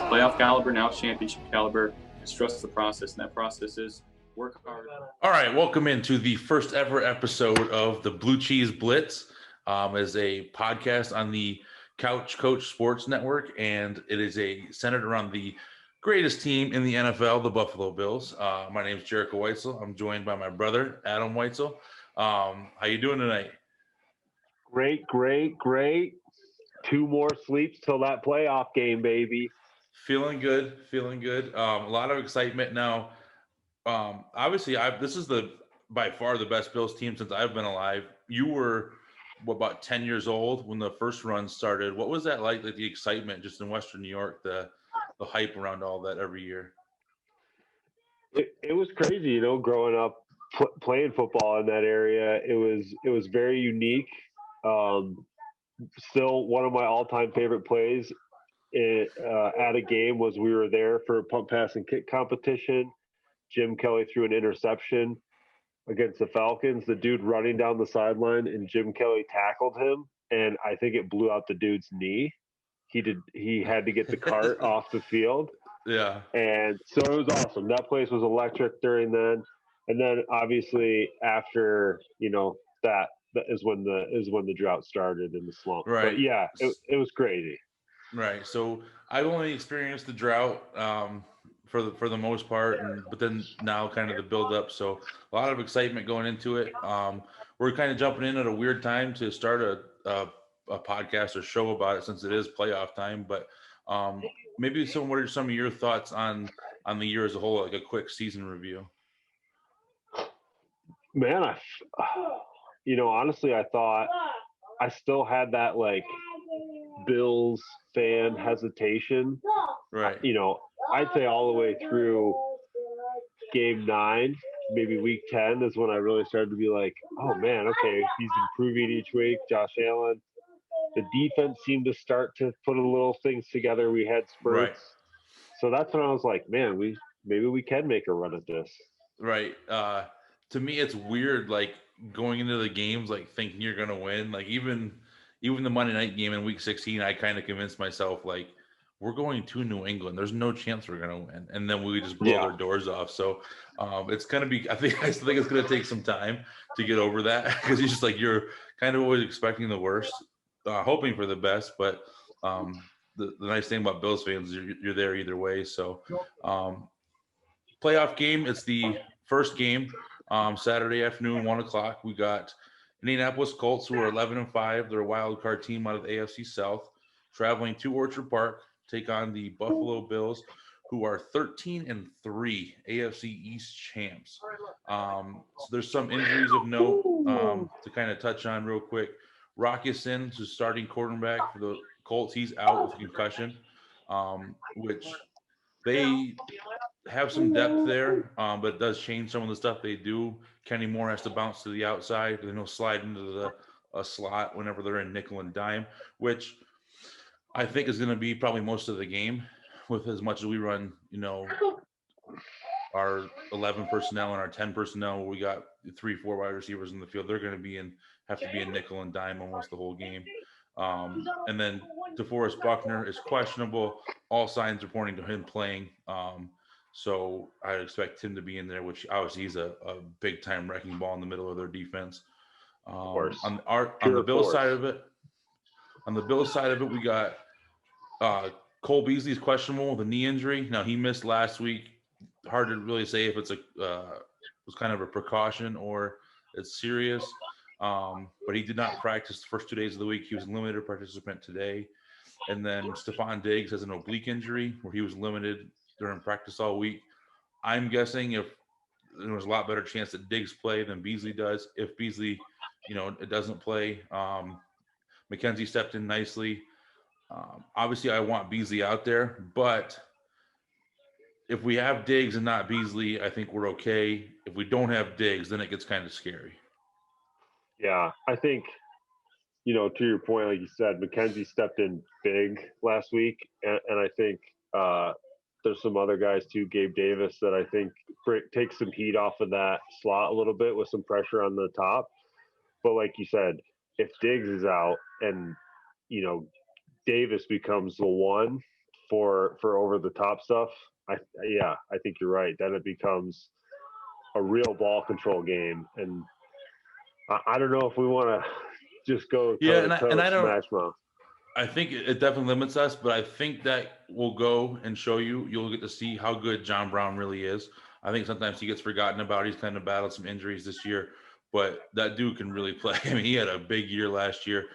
Playoff caliber, now championship caliber. Just trust the process, and that process is work hard. All right, welcome into the first ever episode of the Blue Cheese Blitz. Is a podcast on the Couch Coach Sports Network, and it is centered around the greatest team in the NFL, the Buffalo Bills. My name is Jerico Weitzel. I'm joined by my brother, Adam Weitzel. How you doing tonight? Great. 2 more sleeps till that playoff game, baby. Feeling good. A lot of excitement now. Obviously, this is by far the best Bills team since I've been alive. You were about 10 years old when the first run started. What was that like the excitement just in Western New York, the hype around all that every year? It was crazy, growing up playing football in that area. It was very unique. Still one of my all-time favorite plays at a game was we were there for a pump, pass, and kick competition. Jim Kelly threw an interception against the Falcons. The dude running down the sideline, and Jim Kelly tackled him, and I think it blew out the dude's knee. He had to get the cart off the field. Yeah. And so it was awesome. That place was electric during then. And then obviously after, that is when the drought started and the slump. Right. But yeah, it was crazy. Right. So I've only experienced the drought for the most part, but then now kind of the build up. So a lot of excitement going into it. We're kind of jumping in at a weird time to start a podcast or show about it since it is playoff time. But maybe what are some of your thoughts on the year as a whole, like a quick season review? Man, honestly, I thought I still had that Bills fan hesitation. Right. I'd say all the way through game 9, maybe week 10 is when I really started to be like, oh man, okay, he's improving each week. Josh Allen. The defense seemed to start to put a little things together. We had spurts. Right. So that's when I was like, man, maybe we can make a run at this. Right. To me, it's weird, going into the games, thinking you're going to win. Even the Monday night game in week 16, I kind of convinced myself, we're going to New England. There's no chance we're going to win. And then we just blow their doors off. So it's going to be, I still think it's going to take some time to get over that because it's just you're kind of always expecting the worst, hoping for the best. But the nice thing about Bills fans is you're there either way. So playoff game, it's the first game. Saturday afternoon, 1:00. We got Indianapolis Colts, who are 11-5. They're a wild card team out of the AFC South, traveling to Orchard Park, take on the Buffalo Bills, who are 13-3 AFC East champs. So there's some injuries of note to kind of touch on real quick. Rockison, who's starting quarterback for the Colts, he's out with concussion, which they have some depth there, but it does change some of the stuff they do. Kenny Moore has to bounce to the outside, and he'll slide into a slot whenever they're in nickel and dime, which I think is going to be probably most of the game. With as much as we run, our 11 personnel and our 10 personnel, where we got 3-4 wide receivers in the field, they're going to have to be in nickel and dime almost the whole game. And then DeForest Buckner is questionable. All signs are pointing to him playing. So I expect him to be in there, which obviously he's a big time wrecking ball in the middle of their defense. On the Bills side of it, we got Cole Beasley's questionable with a knee injury. Now he missed last week. Hard to really say if it's was kind of a precaution or it's serious. But he did not practice the first 2 days of the week. He was a limited participant today. And then Stephon Diggs has an oblique injury where he was limited during practice all week. I'm guessing if there was a lot better chance that Diggs play than Beasley does. If Beasley, it doesn't play, McKenzie stepped in nicely. Obviously, I want Beasley out there, but if we have Diggs and not Beasley, I think we're okay. If we don't have Diggs, then it gets kind of scary. Yeah, I think, to your point, like you said, McKenzie stepped in big last week, and I think there's some other guys too, Gabe Davis, that I think takes some heat off of that slot a little bit with some pressure on the top. But like you said, if Diggs is out and Davis becomes the one for over the top stuff, I think you're right. Then it becomes a real ball control game, and I don't know if we want to just go toe to toe smash mouth. I think it definitely limits us, but I think that will go and show you'll get to see how good John Brown really is. I think sometimes he gets forgotten about. He's kind of battled some injuries this year, but that dude can really play. I mean, he had a big year last year.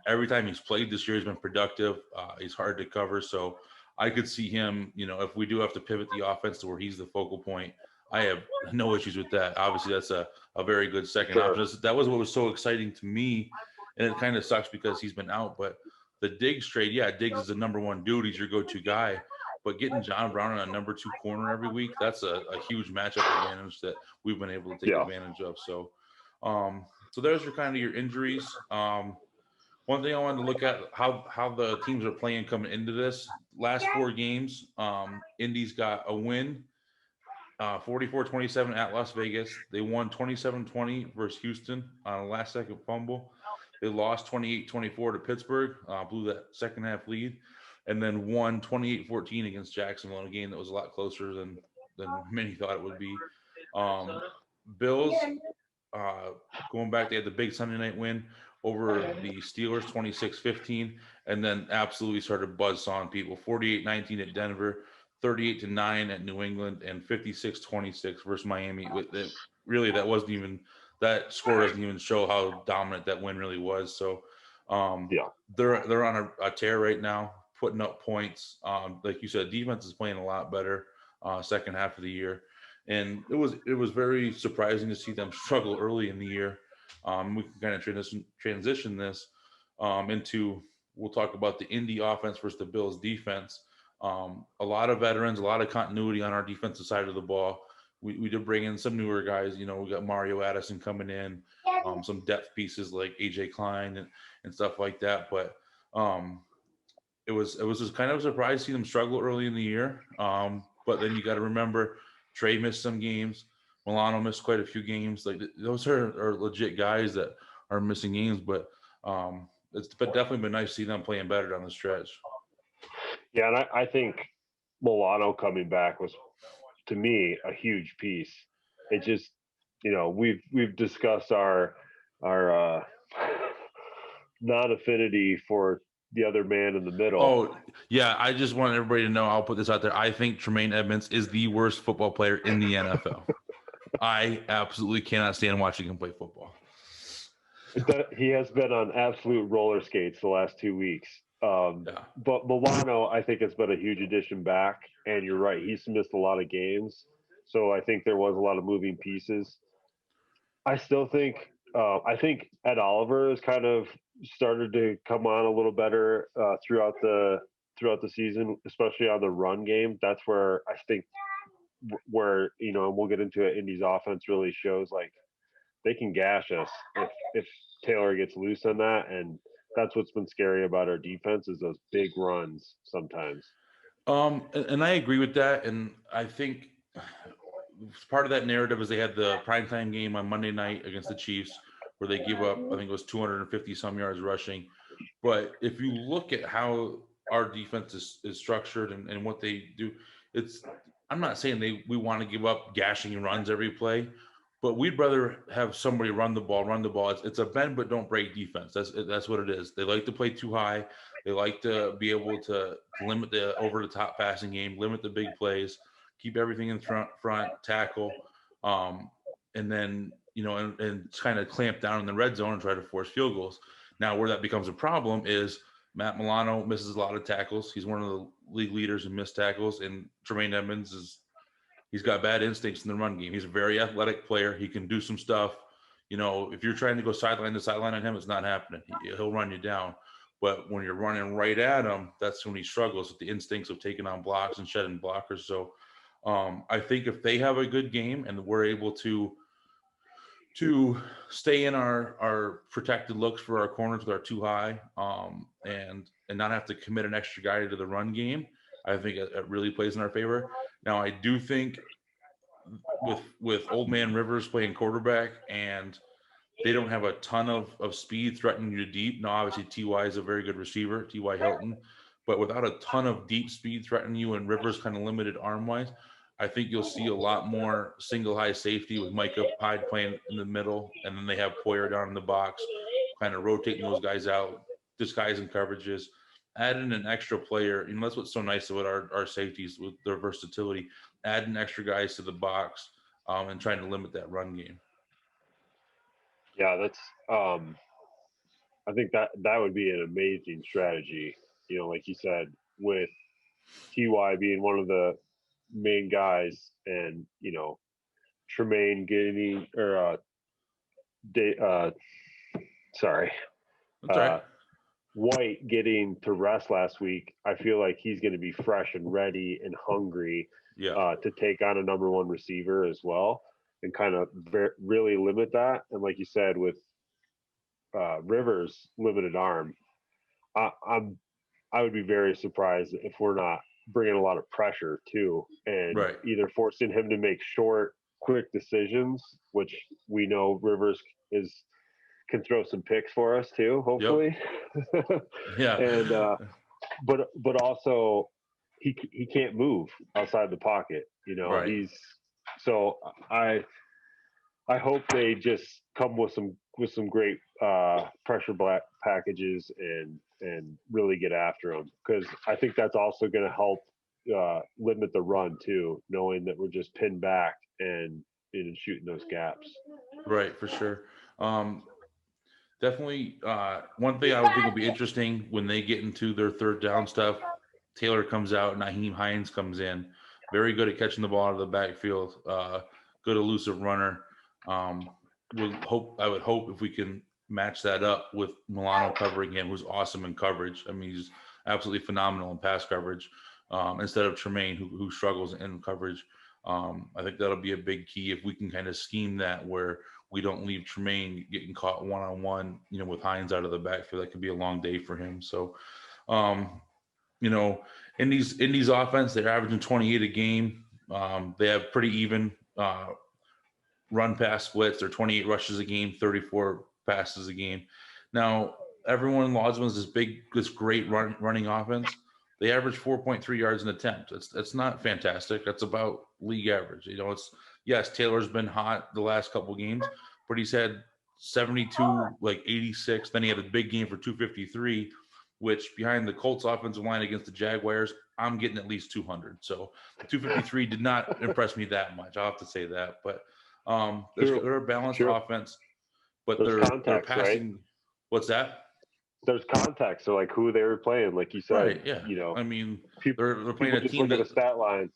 Every time he's played this year, he's been productive. He's hard to cover. So I could see him, if we do have to pivot the offense to where he's the focal point, I have no issues with that. Obviously, that's a very good second option. That was what was so exciting to me. And it kind of sucks because he's been out, but the Diggs trade, Diggs is the number one dude. He's your go-to guy. But getting John Brown on a number 2 corner every week, that's a huge matchup advantage that we've been able to take advantage of. So so there's your injuries. One thing I wanted to look at how the teams are playing coming into this. Last 4 games, Indy's got a win, 44-27 at Las Vegas. They won 27-20 versus Houston on a last-second fumble. They lost 28-24 to Pittsburgh, blew that second half lead, and then won 28-14 against Jacksonville in a game that was a lot closer than many thought it would be. Bills, going back, they had the big Sunday night win over the Steelers, 26-15, and then absolutely started buzzsawing people. 48-19 at Denver, 38-9 at New England, and 56-26 versus Miami. Really, that score doesn't even show how dominant that win really was. So they're on a tear right now, putting up points. Like you said, defense is playing a lot better second half of the year. And it was very surprising to see them struggle early in the year. We can kind of transition this into, we'll talk about the Indy offense versus the Bills defense. A lot of veterans, a lot of continuity on our defensive side of the ball. We did bring in some newer guys. We got Mario Addison coming in, some depth pieces like AJ Klein and stuff like that. But it was just kind of a surprise to see them struggle early in the year. But then you got to remember, Trey missed some games. Milano missed quite a few games. Like, those are legit guys that are missing games. But it's definitely been nice to see them playing better down the stretch. Yeah, and I think Milano coming back was, to me, a huge piece. It just, we've discussed our non-affinity for the other man in the middle. Oh, yeah, I just want everybody to know, I'll put this out there. I think Tremaine Edmonds is the worst football player in the NFL. I absolutely cannot stand watching him play football. He has been on absolute roller skates the last 2 weeks. But Milano, I think, has been a huge addition back. And you're right, he's missed a lot of games. So I think there was a lot of moving pieces. I still think Ed Oliver has kind of started to come on a little better throughout the season, especially on the run game. That's where I think and we'll get into it, Indy's offense really shows like they can gash us if Taylor gets loose on that. And that's what's been scary about our defense, is those big runs sometimes. And I agree with that. And I think part of that narrative is they had the primetime game on Monday night against the Chiefs, where they gave up, I think it was 250 some yards rushing. But if you look at how our defense is structured and what they do, I'm not saying we want to give up gashing runs every play, but we'd rather have somebody run the ball. It's a bend but don't break defense. That's what it is. They like to play too high. They like to be able to limit the over the top passing game, limit the big plays, keep everything in front tackle, and then and kind of clamp down in the red zone and try to force field goals. Now, where that becomes a problem is Matt Milano misses a lot of tackles. He's one of the league leaders in missed tackles, and Tremaine Edmonds he's got bad instincts in the run game. He's a very athletic player. He can do some stuff. If you're trying to go sideline to sideline on him, it's not happening. He'll run you down. But when you're running right at him, that's when he struggles with the instincts of taking on blocks and shedding blockers. So I think if they have a good game and we're able to stay in our protected looks for our corners that are too high, and not have to commit an extra guy to the run game, I think it really plays in our favor. Now, I do think with Old Man Rivers playing quarterback and They don't have a ton of speed threatening you deep. Now, obviously, Ty is a very good receiver, Ty Hilton, but without a ton of deep speed threatening you and Rivers kind of limited arm wise, I think you'll see a lot more single high safety with Micah Hyde playing in the middle, and then they have Poyer down in the box, kind of rotating those guys out, disguising coverages, add in an extra player. That's what's so nice about our safeties with their versatility. Adding extra guys to the box and trying to limit that run game. Yeah, that's I think that would be an amazing strategy. Like you said, with Ty being one of the main guys, and Tremaine getting sorry, That's all right. White getting to rest last week. I feel like he's going to be fresh and ready and hungry to take on a number one receiver as well, and kind of really limit that. And like you said, with Rivers' limited arm, I would be very surprised if we're not bringing a lot of pressure too, and either forcing him to make short, quick decisions, which we know Rivers can throw some picks for us too, hopefully. Yep. Yeah. And but also he can't move outside the pocket. Right. So I hope they just come with some great pressure packages and really get after them, because I think that's also going to help limit the run too, knowing that we're just pinned back and shooting those gaps. Right, for sure. Definitely. One thing I would think will be interesting when they get into their third down stuff, Taylor comes out, Naheem Hines comes in, very good at catching the ball out of the backfield, good elusive runner. I would hope if we can match that up with Milano covering him, who's awesome in coverage. I mean, he's absolutely phenomenal in pass coverage, instead of Tremaine, who struggles in coverage. I think that'll be a big key if we can kind of scheme that where we don't leave Tremaine getting caught one-on-one, with Hines out of the backfield. That could be a long day for him. So, in these offense, they're averaging 28 a game. They have pretty even run pass splits. They're 28 rushes a game, 34 passes a game. Now, everyone lauds them as this great running offense. They average 4.3 yards an attempt. That's not fantastic. That's about league average. Yes, Taylor's been hot the last couple of games, but he's had 72, 86. Then he had a big game for 253, which behind the Colts offensive line against the Jaguars, I'm getting at least 200. So 253 did not impress me that much. I'll have to say that. But they're a balanced offense, but they're passing. Right? What's that? There's context. So who they were playing, like you said. Right, yeah. I mean, they're playing a team look at the stat line.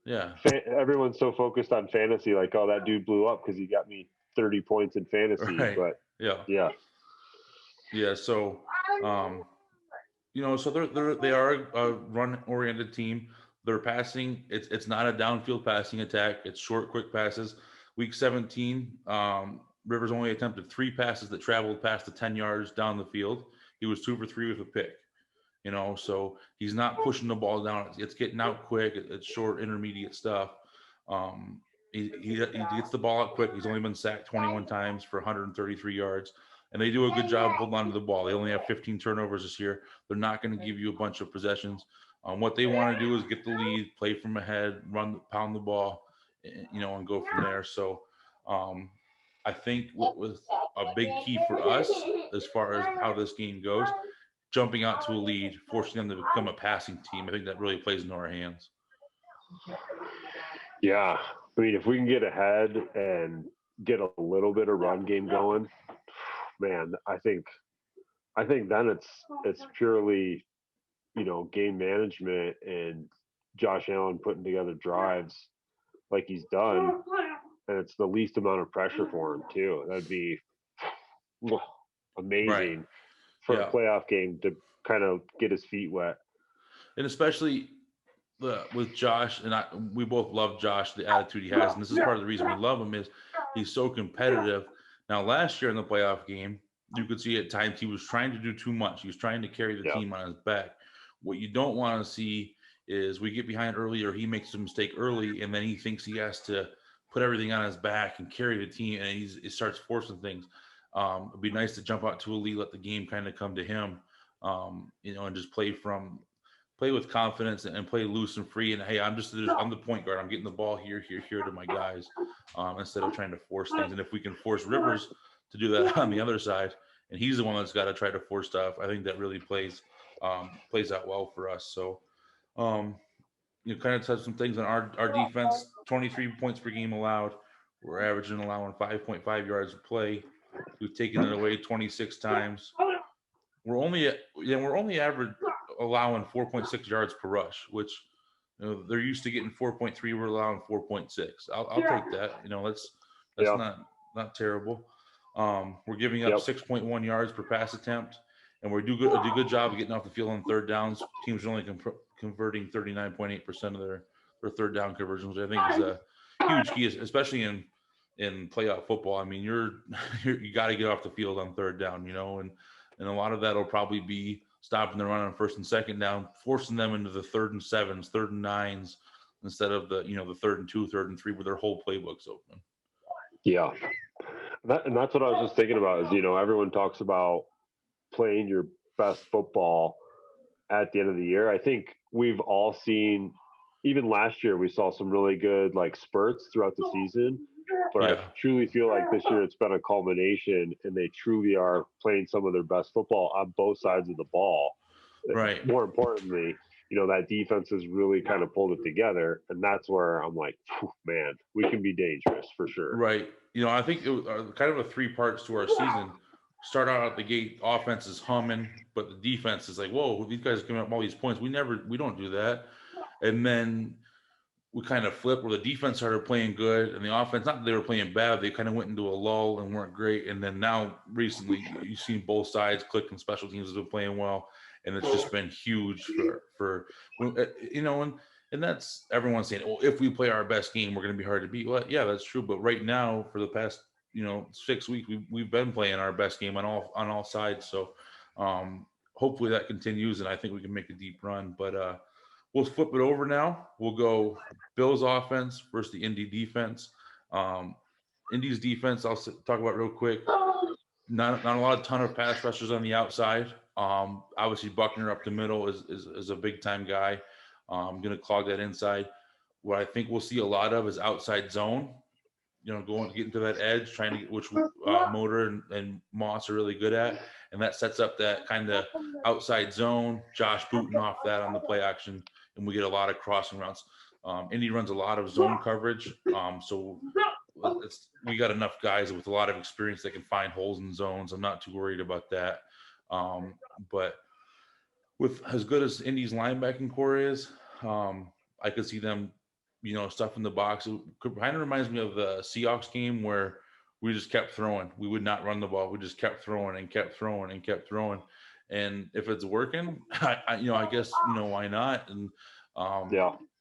Yeah. Everyone's so focused on fantasy, oh, that dude blew up because he got me 30 points in fantasy. Right. But yeah. So, so they are a run-oriented team. They're passing. It's not a downfield passing attack. It's short, quick passes. Week 17, Rivers only attempted 3 passes that traveled past the 10 yards down the field. He was 2 for 3 with a pick. So he's not pushing the ball down. It's getting out quick. It's short, intermediate stuff. He gets the ball out quick. He's only been sacked 21 times for 133 yards. And they do a good job holding on to the ball. They only have 15 turnovers this year. They're not going to give you a bunch of possessions. What they want to do is get the lead, play from ahead, pound the ball, and go from there. So I think what was a big key for us as far as how this game goes, jumping out to a lead, forcing them to become a passing team. I think that really plays into our hands. Yeah. I mean, if we can get ahead and get a little bit of run game going, man, I think then it's purely, game management and Josh Allen putting together drives like he's done, and it's the least amount of pressure for him too. That'd be amazing for a playoff game to kind of get his feet wet. And especially with Josh, and we both love Josh, the attitude he has, and this is part of the reason we love him is he's so competitive. Now, last year in the playoff game, you could see at times he was trying to do too much. He was trying to carry the team on his back. What you don't want to see is we get behind early or he makes a mistake early and then he thinks he has to put everything on his back and carry the team, and he starts forcing things. It'd be nice to jump out to a lead, let the game kind of come to him, and just play with confidence and play loose and free. And hey, I'm the point guard. I'm getting the ball here to my guys, instead of trying to force things. And if we can force Rivers to do that on the other side, and he's the one that's got to try to force stuff, I think that really plays out well for us. So, kind of touch some things on our defense. 23 points per game allowed. We're allowing 5.5 yards of play. We've taken it away 26 times. We're only average allowing 4.6 yards per rush, which they're used to getting 4.3. We're allowing 4.6. I'll take that. That's not terrible. We're giving up 6.1 yards per pass attempt, and we do a good job of getting off the field on third downs. Teams are only converting 39.8% of their third down conversions, which I think is a huge key, especially in playoff football. I mean, you got to get off the field on third down, and a lot of that will probably be stopping the run on first and second down, forcing them into the 3rd and 7s, 3rd and 9s, instead of the 3rd and 2, 3rd and 3, where their whole playbook's open. Yeah. And that's what I was just thinking about is, everyone talks about playing your best football at the end of the year. I think we've all seen, even last year, we saw some really good spurts throughout the season. But I truly feel like this year it's been a culmination, and they truly are playing some of their best football on both sides of the ball. Right. More importantly, that defense has really kind of pulled it together, and that's where I'm like, man, we can be dangerous for sure. Right. I think it was kind of a 3 parts to our season. Start out the gate, offense is humming, but the defense is like, whoa, these guys are giving up all these points. We don't do that. And then we kind of flipped where the defense started playing good and the offense, not that they were playing bad, they kind of went into a lull and weren't great. And then now recently you've seen both sides click, and special teams have been playing well. And it's just been huge for and that's everyone saying, well, if we play our best game, we're going to be hard to beat. Well, yeah, that's true. But right now, for the past 6 weeks, we've been playing our best game on all sides. So hopefully that continues, and I think we can make a deep run. But we'll flip it over now. We'll go Bills offense versus the Indy defense. Indy's defense, I'll talk about real quick. Not a ton of pass rushers on the outside. Obviously Buckner up the middle is a big time guy. Going to clog that inside. What I think we'll see a lot of is outside zone. Getting to that edge, trying to get, which Motor and Moss are really good at, and that sets up that kind of outside zone. Josh booting off that on the play action, and we get a lot of crossing routes. Indy runs a lot of zone coverage, so we got enough guys with a lot of experience that can find holes in zones. I'm not too worried about that. But with as good as Indy's linebacking core is, I could see them, stuff in the box. It kind of reminds me of the Seahawks game where we just kept throwing. We would not run the ball. We just kept throwing and kept throwing and kept throwing. And if it's working, I guess, why not? And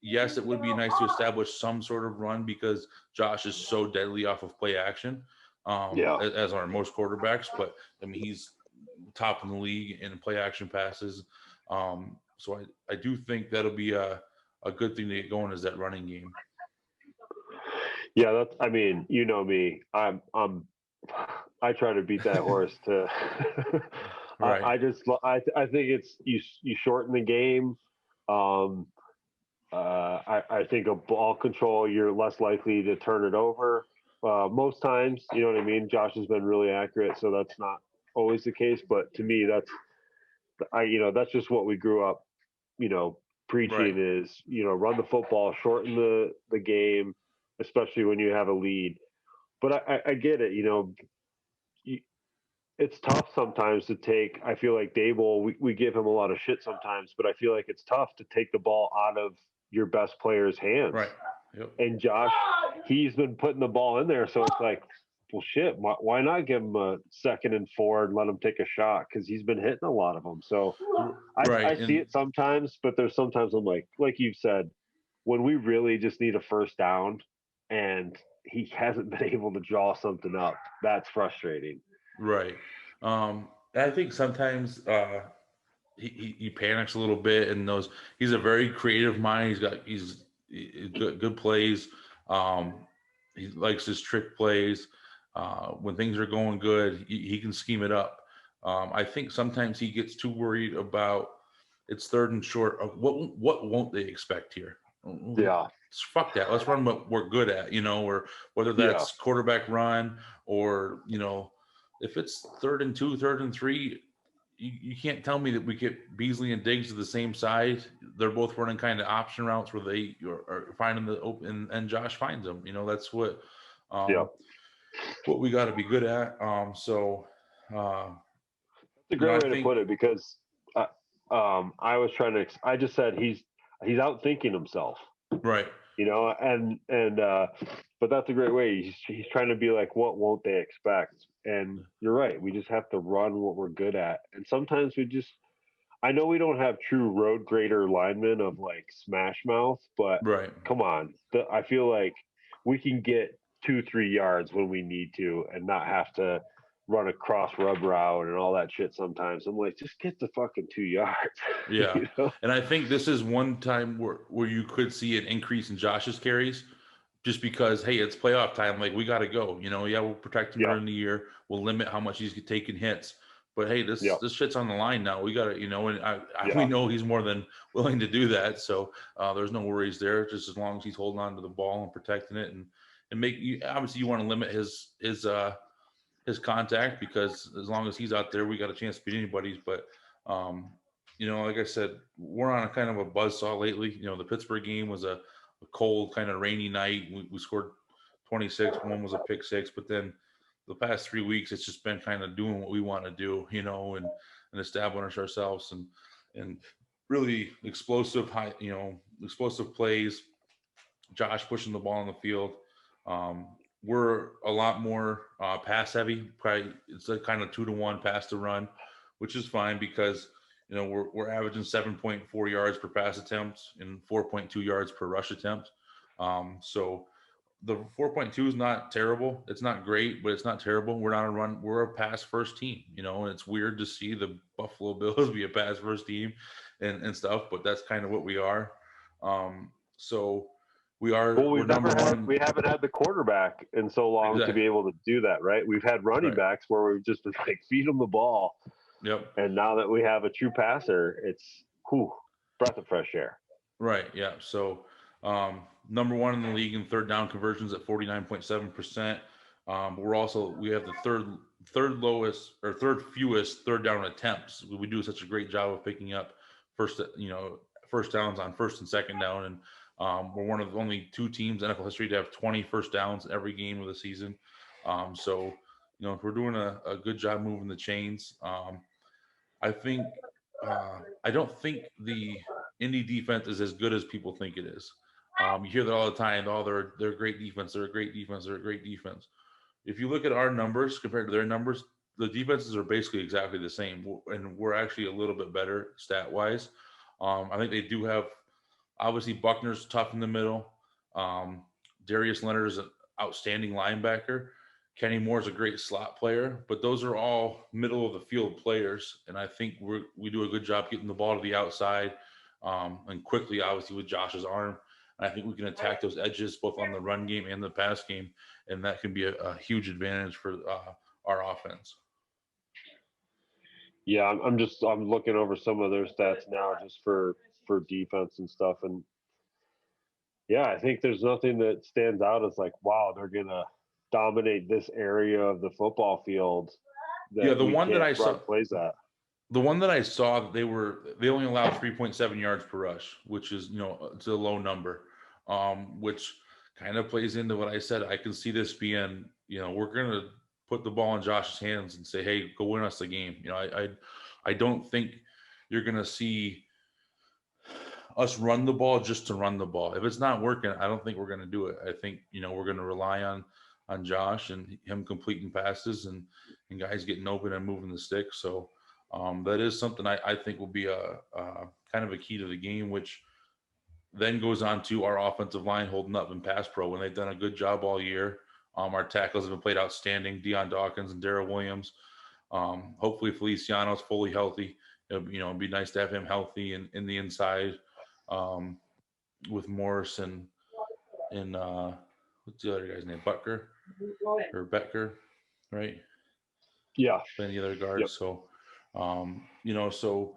yes, it would be nice to establish some sort of run because Josh is so deadly off of play action, as are most quarterbacks. But I mean, he's top in the league in play action passes. So I do think that'll be a good thing to get going, is that running game. Yeah, I mean, me. I try to beat that horse to. Right. I think it's you shorten the game. I think a ball control, you're less likely to turn it over. Most times, you know what I mean? Josh has been really accurate, so that's not always the case. But to me, that's just what we grew up, preaching right. Is, run the football, shorten the game, especially when you have a lead. But I get it, it's tough sometimes to take. I feel like Dable, we give him a lot of shit sometimes, but I feel like it's tough to take the ball out of your best player's hands. Right. Yep. And Josh, he's been putting the ball in there, so it's like, well, shit, why not give him a 2nd and 4 and let him take a shot? Because he's been hitting a lot of them. So I see it sometimes, but there's sometimes I'm like you've said, when we really just need a first down and he hasn't been able to draw something up, that's frustrating. Right. I think sometimes he panics a little bit, and he's a very creative mind. He's good plays. He likes his trick plays. When things are going good, he can scheme it up. I think sometimes he gets too worried about it's third and short. Of what won't they expect here? Yeah. Fuck that. Let's run what we're good at, or whether that's quarterback run or, if it's 3rd and 2, 3rd and 3, you can't tell me that we get Beasley and Diggs to the same side. They're both running kind of option routes where they are finding the open, and Josh finds them. That's what what we got to be good at. So it's a great way to put it, because I was trying to. I just said he's outthinking himself, right? But that's a great way. He's trying to be like, what won't they expect? And you're right. We just have to run what we're good at. And sometimes I know we don't have true road grader linemen of like smash mouth, but right. Come on. I feel like we can get 2-3 yards when we need to and not have to run a cross rub route and all that shit sometimes. I'm like, just get the fucking 2 yards. Yeah. And I think this is one time where you could see an increase in Josh's carries just because, hey, it's playoff time. Like, we got to go. We'll protect him during the year. We'll limit how much he's taking hits. But, hey, this shit's on the line now. We got to, and we know he's more than willing to do that. So there's no worries there, just as long as he's holding on to the ball and protecting it. And obviously you want to limit his contact, because as long as he's out there, we got a chance to beat anybody's. But, like I said, we're on a kind of a buzzsaw lately. The Pittsburgh game was a cold, kind of rainy night. We scored 26. One was a pick six. But then the past 3 weeks, it's just been kind of doing what we want to do, and establish ourselves and really explosive plays. Josh pushing the ball on the field. We're a lot more pass heavy. Probably it's a kind of 2-to-1 pass to run, which is fine because we're averaging 7.4 yards per pass attempt and 4.2 yards per rush attempt. So the 4.2 is not terrible. It's not great, but it's not terrible. We're a pass first team, and it's weird to see the Buffalo Bills be a pass first team and stuff, but that's kind of what we are. So we are. Well, we haven't had the quarterback in so long to be able to do that, right? We've had running backs where we've just been like, feed them the ball. Yep. And now that we have a true passer, it's breath of fresh air. Right. Yeah. So number 1 in the league in third down conversions at 49.7%. We have the third lowest or third fewest third down attempts. We do such a great job of picking up first downs on first and second down, and we're one of the only 2 teams in NFL history to have 20 first downs every game of the season. So if we're doing a good job moving the chains. I think I don't think the Indy defense is as good as people think it is. You hear that all the time. Oh, they're a great defense. They're a great defense. They're a great defense. If you look at our numbers compared to their numbers, the defenses are basically exactly the same, and we're actually a little bit better stat wise. I think they do have, obviously, Buckner's tough in the middle. Darius Leonard is an outstanding linebacker. Kenny Moore's a great slot player, but those are all middle of the field players, and I think we do a good job getting the ball to the outside and quickly, obviously, with Josh's arm. And I think we can attack those edges both on the run game and the pass game, and that can be a huge advantage for our offense. Yeah, I'm looking over some of their stats now just for defense and stuff, and yeah, I think there's nothing that stands out as like, wow, they're gonna dominate this area of the football field. The one that I saw plays that. The one that I saw, they only allowed 3.7 yards per rush, which is it's a low number, which kind of plays into what I said. I can see this being we're gonna put the ball in Josh's hands and say, hey, go win us the game. I don't think you're gonna see us run the ball just to run the ball. If it's not working, I don't think we're gonna do it. I think we're gonna rely on Josh and him completing passes and guys getting open and moving the stick. So that is something I think will be a kind of a key to the game, which then goes on to our offensive line holding up in pass pro when they've done a good job all year. Our tackles have been played outstanding. Deion Dawkins and Darrell Williams. Hopefully Feliciano's fully healthy. It'd be nice to have him healthy in the inside with Morris and what's the other guy's name? Butker or Becker, right? Yeah. Playing the other Yep. guards. So, so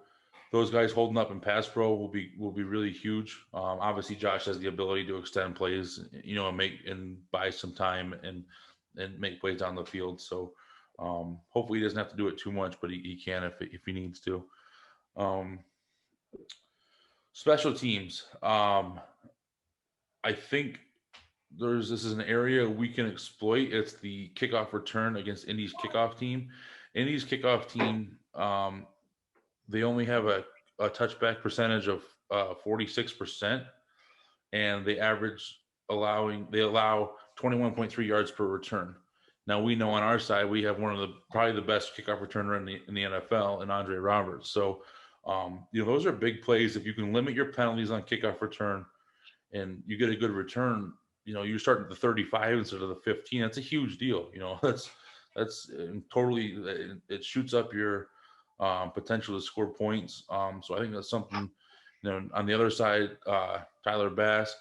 those guys holding up in pass pro will be really huge. Obviously, Josh has the ability to extend plays, and make and buy some time and make plays down the field. So hopefully he doesn't have to do it too much, but he can if he needs to. Um, Special teams. I think this is an area we can exploit. It's the kickoff return against Indy's kickoff team. Indy's kickoff team, they only have a touchback percentage of 46%, and they allow 21.3 yards per return. Now we know on our side we have probably the best kickoff returner in the NFL, and Andre Roberts. So those are big plays. If you can limit your penalties on kickoff return, and you get a good return, you're starting at the 35 instead of the 15. That's a huge deal. That's totally, it shoots up your potential to score points. So I think that's something, on the other side, Tyler Bass,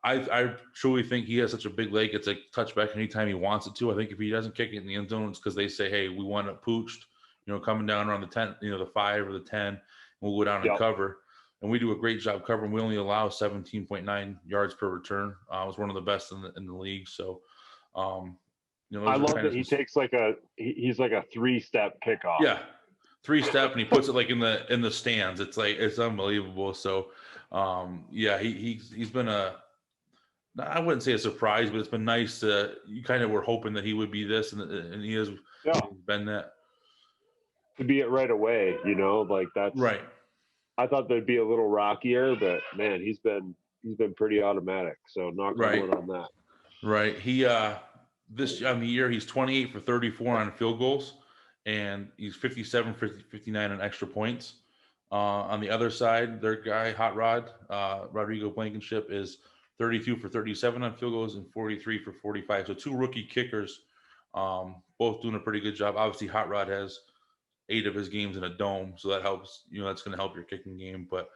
I truly think he has such a big leg. It's a touchback anytime he wants it to. I think if he doesn't kick it in the end zone, it's because they say, hey, we want it pooched, coming down around the 10, the 5 or the 10, we'll go down and cover. And we do a great job covering. We only allow 17.9 yards per return. It was one of the best in the league. So, I love that he takes he's like a 3-step kickoff. Yeah, 3-step, and he puts it like in the stands. It's unbelievable. So, he's been I wouldn't say a surprise, but it's been nice. You kind of were hoping that he would be this, and he has been that. To be it right away, like that's right. I thought they'd be a little rockier, but man, he's been pretty automatic. So knock on wood on that. Right. He this on the year he's 28 for 34 on field goals, and he's 57 for 59 on extra points. On the other side, their guy Hot Rod Rodrigo Blankenship is 32 for 37 on field goals and 43 for 45. So 2 rookie kickers, both doing a pretty good job. Obviously, Hot Rod has 8 of his games in a dome, so that helps. That's going to help your kicking game. But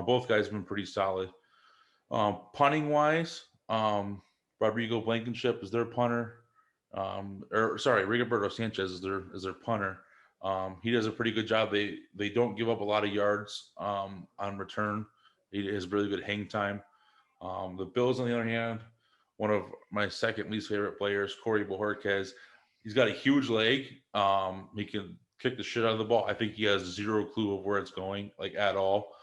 both guys have been pretty solid. Punting wise, Rodrigo Blankenship is their punter. Rigoberto Sanchez is their punter. He does a pretty good job. They don't give up a lot of yards on return. He has really good hang time. The Bills, on the other hand, one of my second least favorite players, Corey Bojorquez, he's got a huge leg. He can kick the shit out of the ball. I think he has zero clue of where it's going, like at all.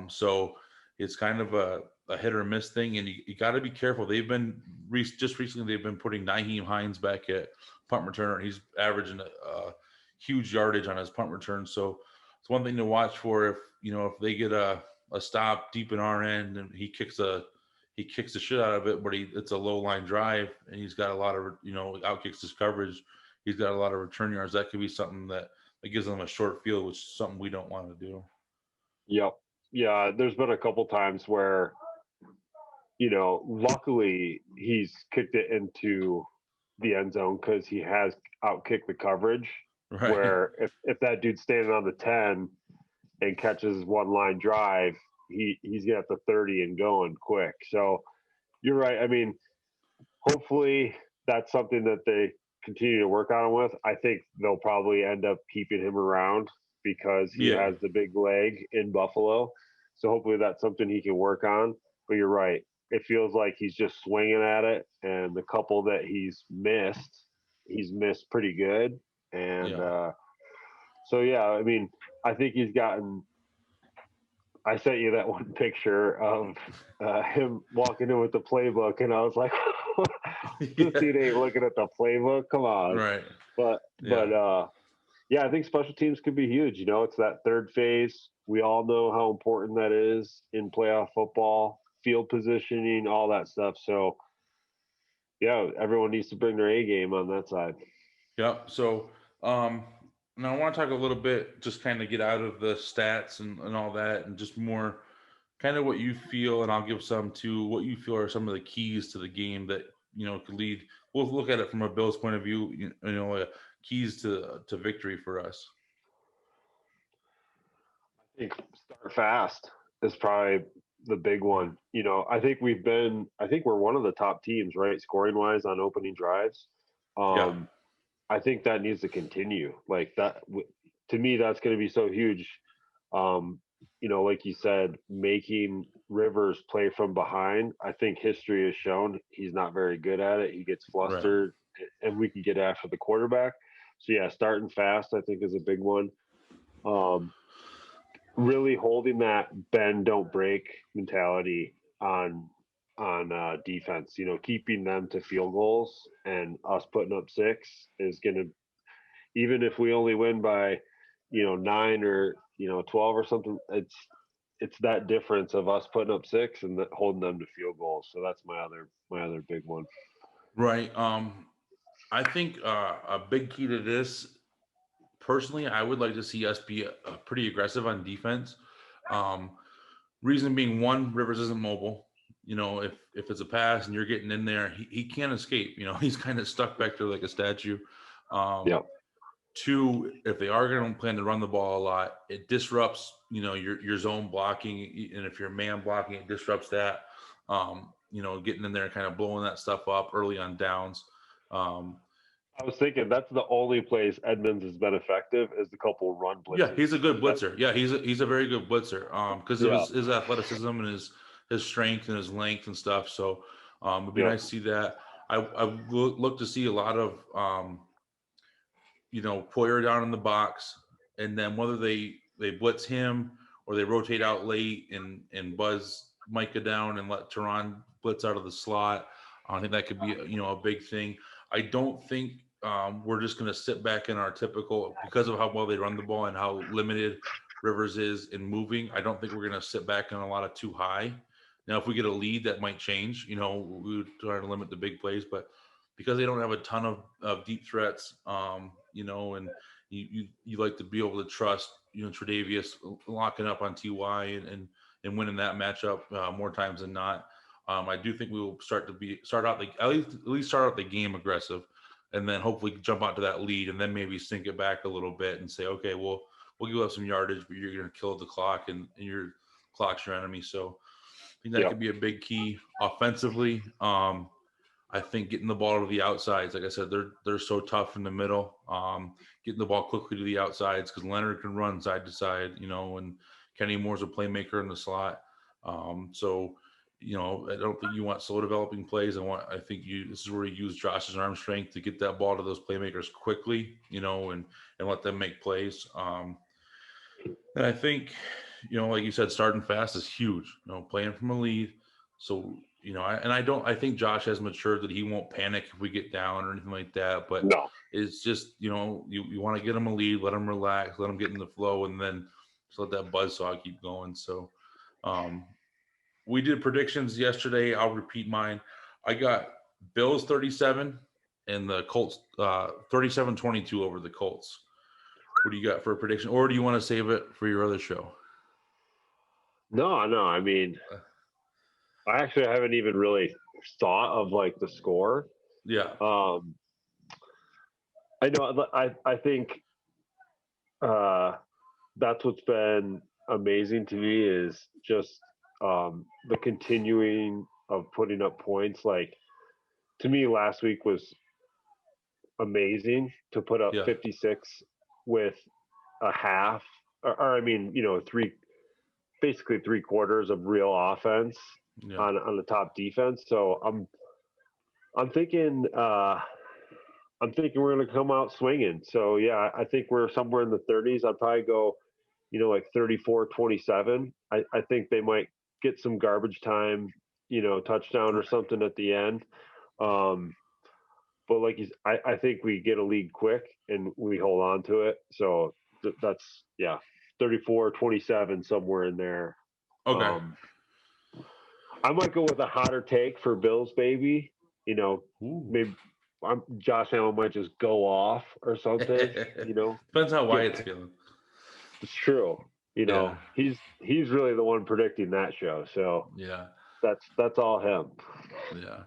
So it's kind of a hit or miss thing, and you got to be careful. They've been just recently they've been putting Nyheim Hines back at punt returner. He's averaging a huge yardage on his punt return. So it's one thing to watch for if they get a stop deep in our end and he kicks the shit out of it, but it's a low line drive and he's got a lot of outkicks his coverage. He's got a lot of return yards. That could be something that gives them a short field, which is something we don't want to do. Yep. Yeah, there's been a couple times where, luckily he's kicked it into the end zone because he has outkicked the coverage. Right. Where if that dude's standing on the 10 and catches one line drive, he's gonna have the 30 and going quick. So you're right. I mean, hopefully that's something that they continue to work on with. I think they'll probably end up keeping him around because he has the big leg in Buffalo. So hopefully that's something he can work on. But you're right. It feels like he's just swinging at it, and the couple that he's missed pretty good. And I mean, I think he's gotten. I sent you that one picture of him walking in with the playbook, and I was like, "This dude ain't looking at the playbook. Come on!" Right. But I think special teams could be huge. It's that third phase. We all know how important that is in playoff football, field positioning, all that stuff. So, everyone needs to bring their A game on that side. Yeah. So, now I want to talk a little bit, just kind of get out of the stats and all that, and just more kind of what you feel, and I'll give some to what you feel are some of the keys to the game that could lead. We'll look at it from a Bills point of view. Keys to victory for us. I think start fast is probably the big one. You know, I think we're one of the top teams, right, scoring wise on opening drives. Yeah. I think that needs to continue. Like that, to me, that's going to be so huge. You know, like you said, making Rivers play from behind. I think history has shown he's not very good at it. He gets Right. flustered, and we can get after the quarterback. So yeah, starting fast, I think, is a big one. Really holding that bend don't break mentality on defense. You know, keeping them to field goals and us putting up 6 is going to, even if we only win by, you know, 9 or, you know, 12 or something, it's that difference of us putting up 6 and holding them to field goals. So that's my other big one. Right. I think a big key to this, personally, I would like to see us be pretty aggressive on defense. Reason being, one, Rivers isn't mobile. You know, if it's a pass and you're getting in there, he can't escape. You know, he's kind of stuck back there like a statue. Yeah. Two, if they are going to plan to run the ball a lot, it disrupts, you know, your zone blocking, and if you're man blocking, it disrupts that. You know, getting in there and kind of blowing that stuff up early on downs. I was thinking that's the only place Edmonds has been effective is the couple run blitzes. Yeah, he's a good blitzer. Yeah, he's a very good blitzer. Because of his athleticism and his strength and his length and stuff. So it'd be nice to see that. I look to see a lot of you know, Poyer down in the box, and then whether they blitz him or they rotate out late and buzz Micah down and let Teron blitz out of the slot. I think that could be, you know, a big thing. I don't think we're just going to sit back in our typical, because of how well they run the ball and how limited Rivers is in moving. I don't think we're going to sit back in a lot of too high. Now, if we get a lead, that might change. You know, we would try to limit the big plays, but because they don't have a ton of deep threats, you know, and you like to be able to trust, you know, Tre'Davious locking up on TY and winning that matchup more times than not. I do think we will start out the game aggressive, and then hopefully jump out to that lead, and then maybe sink it back a little bit and say, okay, we'll give up some yardage, but you're going to kill the clock, and your clock's your enemy. So I think that could be a big key offensively. I think getting the ball to the outsides, like I said, they're so tough in the middle. Getting the ball quickly to the outsides, because Leonard can run side to side, you know, and Kenny Moore's a playmaker in the slot. So, you know, I don't think you want slow developing plays. I think this is where you use Josh's arm strength to get that ball to those playmakers quickly, you know, and let them make plays. And I think, you know, like you said, starting fast is huge. You know, playing from a lead. So, you know, I think Josh has matured that he won't panic if we get down or anything like that. But it's just, you know, you want to get him a lead, let him relax, let him get in the flow, and then just let that buzzsaw keep going. So we did predictions yesterday. I'll repeat mine. I got Bills 37 and the Colts 37-22 over the Colts. What do you got for a prediction? Or do you want to save it for your other show? No. I mean, I actually haven't even really thought of like the score. Yeah. I know. I think that's what's been amazing to me is just the continuing of putting up points. Like, to me, last week was amazing to put up 56 with a half, or I mean, you know, basically 3/4 of real offense on the top defense. So I'm thinking we're going to come out swinging. So yeah, I think we're somewhere in the 30s. I'd probably go, you know, like 34-27. I think they might get some garbage time, you know, touchdown or something at the end. But like I think we get a lead quick and we hold on to it. So that's 34-27, somewhere in there. Okay. I might go with a hotter take for Bills, baby. You know, maybe Josh Allen might just go off or something. You know, depends how Wyatt's feeling. It's true. You know, he's really the one predicting that show. So that's all him. Yeah.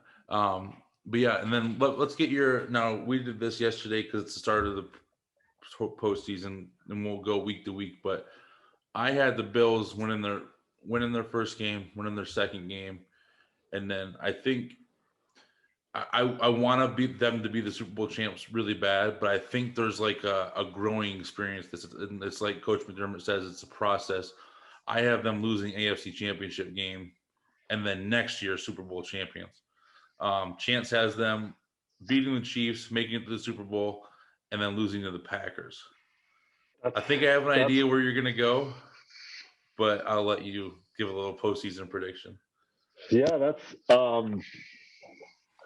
But yeah, and then let's get now we did this yesterday because it's the start of the postseason, and we'll go week to week. But I had the Bills winning winning their first game, winning their second game, and then I think I want to beat them to be the Super Bowl champs really bad, but I think there's like a growing experience. It's like Coach McDermott says, it's a process. I have them losing AFC Championship game, and then next year Super Bowl champions. Chance has them beating the Chiefs, making it to the Super Bowl, and then losing to the Packers. I think I have an idea where you're going to go, but I'll let you give a little postseason prediction. Yeah, that's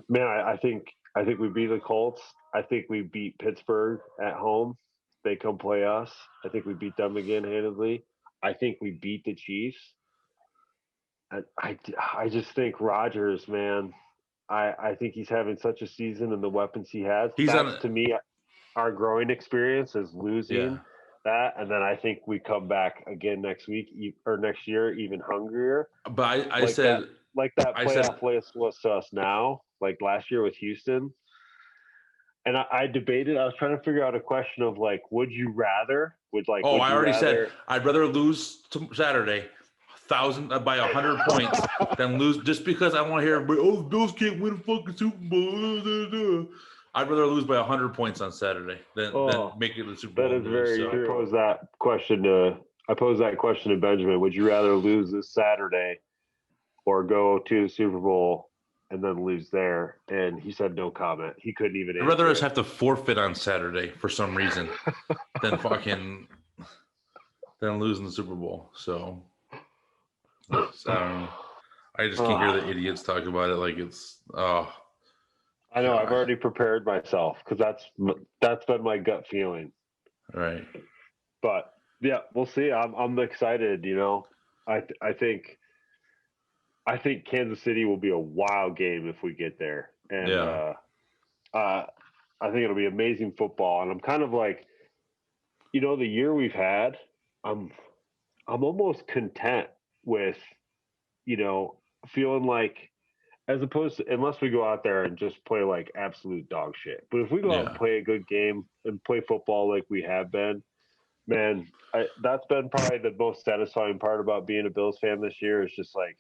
man. I think we beat the Colts. I think we beat Pittsburgh at home. They come play us. I think we beat them again handedly. I think we beat the Chiefs. I just think Rodgers, man. I think he's having such a season and the weapons he has. To me, our growing experience is losing that, and then I think we come back again next week or next year even hungrier. But I said that playoff list was to us now, like last year with Houston. And I debated. I was trying to figure out a question of like, would you rather? Said I'd rather lose to Saturday. 1,000 by 100 points than lose just because I want to hear everybody, oh, the Bills can't win a fucking Super Bowl. I'd rather lose by 100 points on Saturday than make it to the Super Bowl. That is very true. I posed that question to Benjamin. Would you rather lose this Saturday or go to the Super Bowl and then lose there? And he said no comment. He couldn't even answer. I'd rather us have to forfeit on Saturday for some reason than losing the Super Bowl. So I don't know. I just can't hear the idiots talk about it like it's I know. I've already prepared myself because that's been my gut feeling. Right. But yeah, we'll see. I'm excited. You know, I think Kansas City will be a wild game if we get there, and I think it'll be amazing football. And I'm kind of like, you know, the year we've had, I'm almost content with, you know, feeling like, as opposed to, unless we go out there and just play like absolute dog shit. But if we go out and play a good game and play football like we have been, man, that's been probably the most satisfying part about being a Bills fan this year, is just like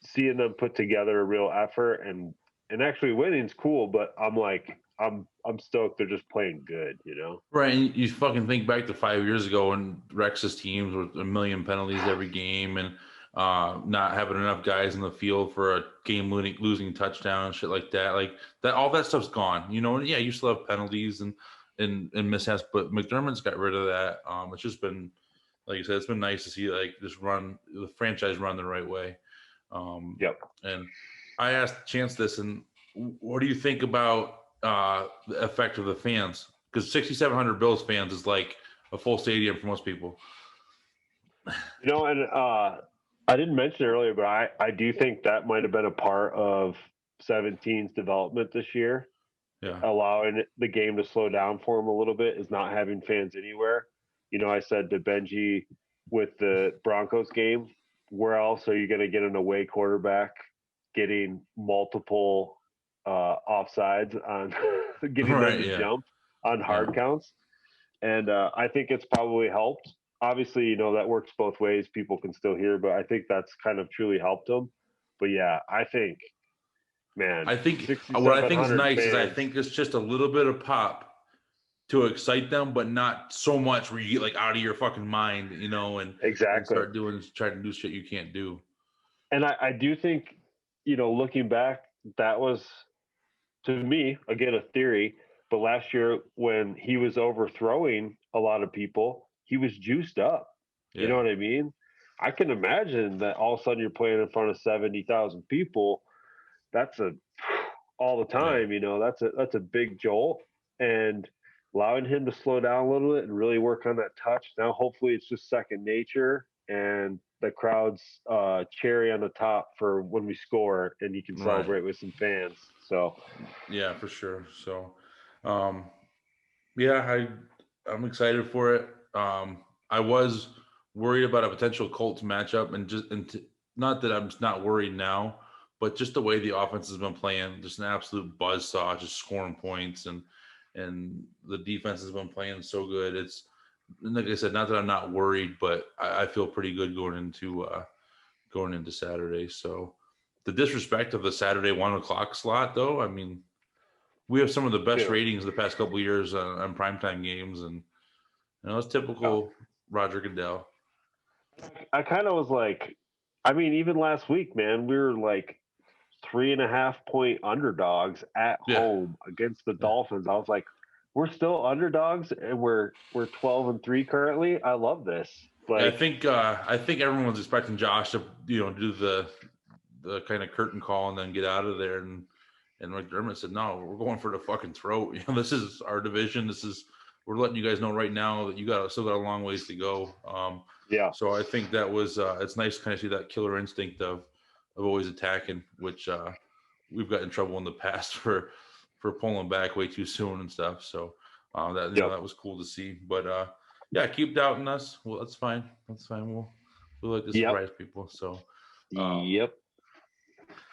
seeing them put together a real effort and actually winning's cool. But I'm like, I'm stoked they're just playing good, you know? Right. And you fucking think back to 5 years ago when Rex's teams with a million penalties every game and not having enough guys in the field for a game losing touchdown and shit like that. Like that, all that stuff's gone, you know? Yeah, you still have penalties and mishaps, but McDermott's got rid of that. It's just been, like you said, it's been nice to see like just run the franchise run the right way. Yep. And I asked Chance this, and what do you think about the effect of the fans? Because 6,700 Bills fans is like a full stadium for most people. You know, and I didn't mention it earlier, but I do think that might have been a part of 17's development this year. Yeah. Allowing the game to slow down for him a little bit is not having fans anywhere. You know, I said to Benji with the Broncos game, where else are you going to get an away quarterback getting multiple offsides on getting them to jump on hard counts? And I think it's probably helped. Obviously, you know, that works both ways. People can still hear, but I think that's kind of truly helped them. But yeah, I think, man, I think what I think is nice is I think it's just a little bit of pop to excite them, but not so much where you get like out of your fucking mind, you know, and start trying to do shit you can't do. And I do think, you know, looking back, that was, to me, again, a theory, but last year when he was overthrowing a lot of people, he was juiced up. Yeah. You know what I mean? I can imagine that all of a sudden you're playing in front of 70,000 people. That's all the time, you know, that's a big jolt, and allowing him to slow down a little bit and really work on that touch. Now, hopefully it's just second nature and the crowd's cherry on the top for when we score and you can celebrate with some fans. So, yeah, for sure. So, I'm excited for it. I was worried about a potential Colts matchup, and not that I'm not worried now, but just the way the offense has been playing, just an absolute buzzsaw, just scoring points, and the defense has been playing so good. It's like I said, not that I'm not worried, but I feel pretty good going into going into Saturday. So the disrespect of the Saturday 1:00 slot, though, I mean, we have some of the best ratings the past couple of years on primetime games, and it's typical Roger Goodell. I kind of was like, I mean, even last week, man, we were like 3.5 point underdogs at home against the Dolphins. I was like, we're still underdogs, and we're 12-3 currently. I love this. Like, I think everyone's expecting Josh to do the kind of curtain call and then get out of there, and McDermott said, no, we're going for the fucking throat. This is our division. We're letting you guys know right now that you still got a long ways to go. So I think that was it's nice to kind of see that killer instinct of always attacking, which we've got in trouble in the past for pulling back way too soon and stuff. So that was cool to see. But keep doubting us. Well, that's fine. We'll like to surprise people. So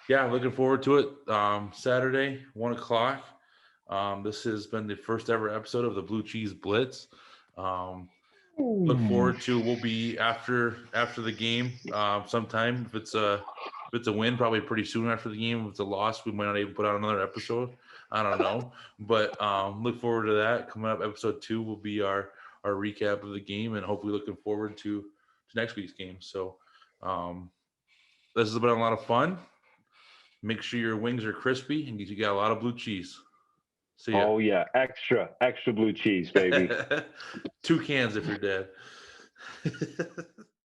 looking forward to it. Saturday, 1:00. This has been the first ever episode of the Blue Cheese Blitz. Look forward to. We'll be after the game sometime. If it's a win, probably pretty soon after the game. If it's a loss, we might not even put out another episode. I don't know, but look forward to that. Coming up, episode 2 will be our recap of the game, and hopefully looking forward to next week's game. So this has been a lot of fun. Make sure your wings are crispy and you got a lot of blue cheese. See ya. Oh yeah, extra blue cheese, baby. 2 cans if you're dead.